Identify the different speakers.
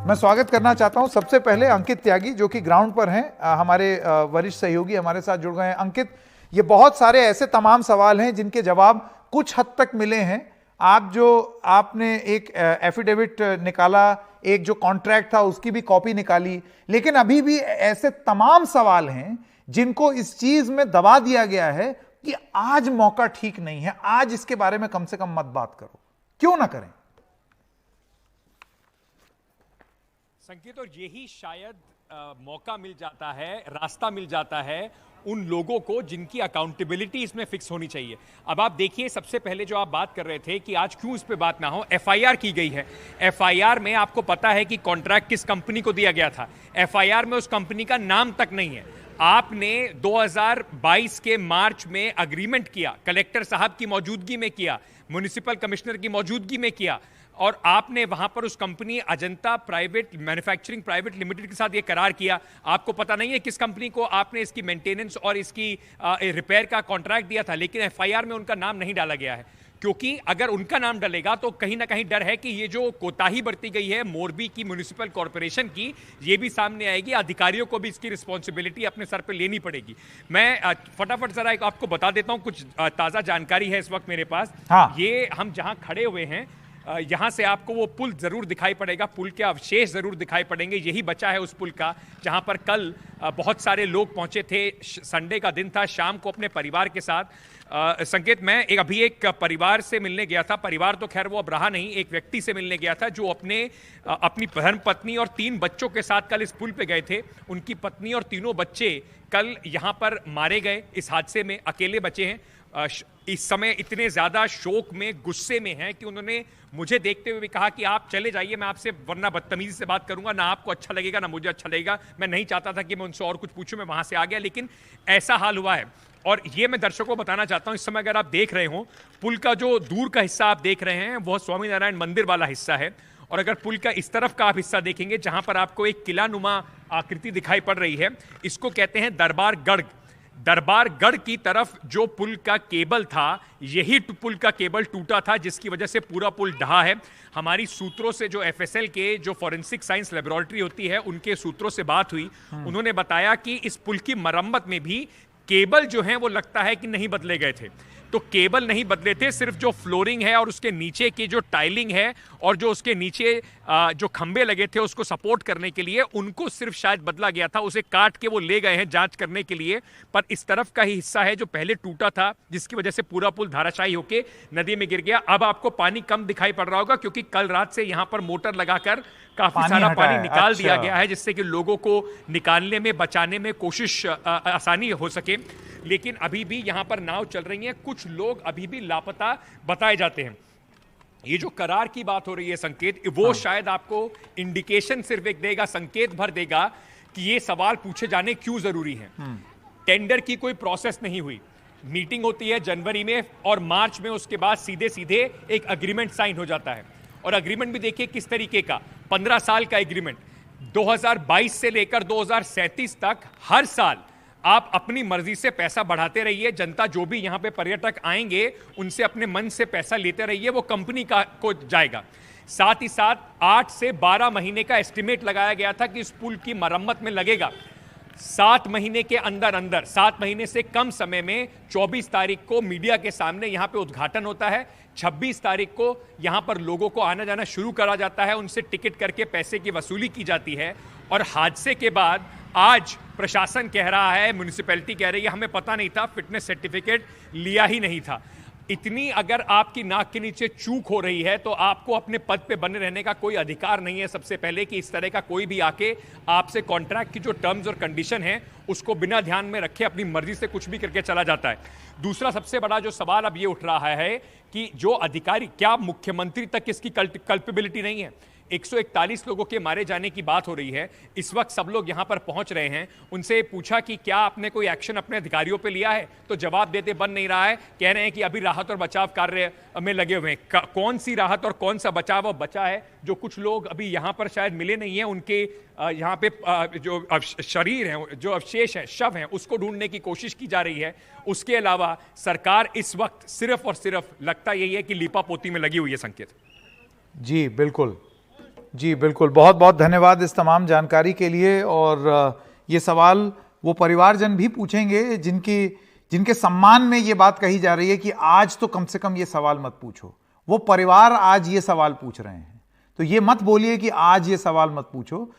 Speaker 1: मैं स्वागत करना चाहता हूं सबसे पहले अंकित त्यागी जो कि ग्राउंड पर हैं, हमारे वरिष्ठ सहयोगी हमारे साथ जुड़ गए हैं। अंकित, ये बहुत सारे ऐसे तमाम सवाल हैं जिनके जवाब कुछ हद तक मिले हैं। आपने एक एफिडेविट निकाला, एक जो कॉन्ट्रैक्ट था उसकी भी कॉपी निकाली, लेकिन अभी भी ऐसे तमाम सवाल हैं जिनको इस चीज में दबा दिया गया है कि आज मौका ठीक नहीं है, आज इसके बारे में कम से कम मत बात करो। क्यों ना करें
Speaker 2: संकेत? और यही शायद मौका मिल जाता है, रास्ता मिल जाता है उन लोगों को जिनकी अकाउंटेबिलिटी इसमें फिक्स होनी चाहिए। अब आप देखिए, सबसे पहले जो आप बात कर रहे थे कि आज क्यों इस पे बात ना हो, एफआईआर की गई है। एफआईआर में आपको पता है कि कॉन्ट्रैक्ट किस कंपनी को दिया गया था। एफआईआर में उस कंपनी का नाम तक नहीं है। आपने 2022 के मार्च में अग्रीमेंट किया, कलेक्टर साहब की मौजूदगी में किया, म्युनिसिपल कमिश्नर की मौजूदगी में किया, और आपने वहां पर उस company Ajanta private manufacturing private limited के साथ ये करार किया। आपको पता नहीं है किस कंपनी को आपने इसकी मेंटेनेंस और इसकी रिपेयर का कॉन्ट्रैक्ट दिया था, लेकिन एफआईआर में उनका नाम नहीं डाला गया है, क्योंकि अगर उनका नाम डलेगा तो कहीं ना कहीं डर है कि ये जो कोताही बरती गई है मोरबी की म्युनिसिपल कॉर्पोरेशन की, ये भी सामने आएगी। अधिकारियों को भी इसकी रिस्पॉन्सिबिलिटी अपने सर पे लेनी पड़ेगी। मैं फटाफट जरा एक आपको बता देता हूं, कुछ ताजा जानकारी है इस वक्त मेरे पास। ये हम जहां खड़े हुए हैं, यहां से आपको वो पुल जरूर दिखाई पड़ेगा, पुल के अवशेष जरूर दिखाई पड़ेंगे। यही बचा है उस पुल का जहां पर कल बहुत सारे लोग पहुंचे थे। संडे का दिन था, शाम को अपने परिवार के साथ। संकेत, मैं अभी एक परिवार से मिलने गया था। परिवार तो खैर वो अब रहा नहीं, एक व्यक्ति से मिलने गया था जो अपनी धर्म पत्नी और 3 बच्चों के साथ कल इस पुल पे गए थे। उनकी पत्नी और तीनों बच्चे कल यहां पर मारे गए इस हादसे में, अकेले बचे हैं। इस समय इतने ज्यादा शोक में, गुस्से में हैं कि उन्होंने मुझे देखते हुए भी कहा कि आप चले जाइए, मैं आपसे वरना बदतमीजी से बात करूंगा, ना आपको अच्छा लगेगा ना मुझे अच्छा लगेगा। मैं नहीं चाहता था कि मैं उनसे और कुछ पूछूं, मैं वहां से आ गया, लेकिन ऐसा हाल हुआ है। और ये मैं दर्शकों को बताना चाहता हूं, इस समय अगर आप देख रहे हो, पुल का जो दूर का हिस्सा आप देख रहे हैं वह स्वामीनारायण मंदिर वाला हिस्सा है। और अगर पुल का इस तरफ का आप हिस्सा देखेंगे जहां पर आपको एक किलानुमा आकृति दिखाई पड़ रही है, इसको कहते हैं दरबारगढ़। दरबारगढ़ की तरफ जो पुल का केबल था, यही पुल का केबल टूटा था, जिसकी वजह से पूरा पुल ढहा है। हमारी सूत्रों से, जो एफएसएल के जो फॉरेंसिक साइंस लेबोरेटरी होती है, उनके सूत्रों से बात हुई। उन्होंने बताया कि इस पुल की मरम्मत में भी केबल जो है वो लगता है कि नहीं बदले गए थे। तो केबल नहीं बदले थे, सिर्फ जो फ्लोरिंग है और उसके नीचे की जो टाइलिंग है और जो उसके नीचे जो खंबे लगे थे उसको सपोर्ट करने के लिए, उनको सिर्फ शायद बदला गया था। उसे काट के वो ले गए हैं जांच करने के लिए। पर इस तरफ का ही हिस्सा है जो पहले टूटा था, जिसकी वजह से पूरा पुल धाराशायी होके नदी में गिर गया। अब आपको पानी कम दिखाई पड़ रहा होगा, क्योंकि कल रात से यहां पर मोटर लगाकर काफी सारा पानी निकाल दिया गया है, जिससे कि लोगों को निकालने में, बचाने में कोशिश आसानी हो सके। लेकिन अभी भी यहां पर नाव चल रही है, कुछ लोग अभी भी लापता बताए जाते हैं। ये जो करार की बात हो रही है संकेत, वो शायद आपको इंडिकेशन सिर्फ एक देगा, संकेत भर देगा कि ये सवाल पूछे जाने क्यों जरूरी है। टेंडर की कोई प्रोसेस नहीं हुई, मीटिंग होती है जनवरी में और मार्च में, उसके बाद सीधे सीधे एक अग्रीमेंट साइन हो जाता है। और अग्रीमेंट भी देखिए किस तरीके का, 15 साल का एग्रीमेंट, 2022 से लेकर 2037 तक हर साल आप अपनी मर्जी से पैसा बढ़ाते रहिए। जनता, जो भी यहां पे पर्यटक आएंगे, उनसे अपने मन से पैसा लेते रहिए, वो कंपनी को जाएगा। साथ ही साथ 8 से 12 महीने का एस्टिमेट लगाया गया था कि इस पुल की मरम्मत में लगेगा। 7 महीने के अंदर अंदर, 7 महीने से कम समय में 24 तारीख को मीडिया के सामने यहां पे उद्घाटन होता है। 26 तारीख को यहां पर लोगों को आना जाना शुरू करा जाता है, उनसे टिकट करके पैसे की वसूली की जाती है। और हादसे के बाद आज प्रशासन कह रहा है, म्युनिसिपैलिटी कह रही है, हमें पता नहीं था, फिटनेस सर्टिफिकेट लिया ही नहीं था। इतनी अगर आपकी नाक के नीचे चूक हो रही है तो आपको अपने पद पे बने रहने का कोई अधिकार नहीं है। सबसे पहले कि इस तरह का कोई भी आके आपसे कॉन्ट्रैक्ट की जो टर्म्स और कंडीशन है उसको बिना ध्यान में रखे अपनी मर्जी से कुछ भी करके चला जाता है। दूसरा सबसे बड़ा जो सवाल अब ये उठ रहा है कि जो अधिकारी, क्या मुख्यमंत्री तक इसकी कल्पेबिलिटी नहीं है? 141 लोगों के मारे जाने की बात हो रही है। इस वक्त सब लोग यहां पर पहुंच रहे हैं। उनसे पूछा कि क्या आपने कोई एक्शन अपने अधिकारियों पे लिया है, तो जवाब देते बन नहीं रहा है। कह रहे हैं कि अभी राहत और बचाव कार्य में लगे हुए हैं। कौन सी राहत और कौन सा बचाव अब बचा है? जो कुछ लोग अभी यहां पर शायद मिले नहीं है, उनके यहां पे जो शरीर हैं, जो अवशेष हैं, शव हैं, उसको ढूंढने की कोशिश की जा रही है। उसके अलावा सरकार इस वक्त सिर्फ और सिर्फ लगता यही है कि लीपापोती में लगी हुई है। संकेत
Speaker 1: जी बिल्कुल, जी बिल्कुल, बहुत बहुत धन्यवाद इस तमाम जानकारी के लिए। और ये सवाल वो परिवारजन भी पूछेंगे जिनके सम्मान में ये बात कही जा रही है कि आज तो कम से कम ये सवाल मत पूछो। वो परिवार आज ये सवाल पूछ रहे हैं, तो ये मत बोलिए कि आज ये सवाल मत पूछो।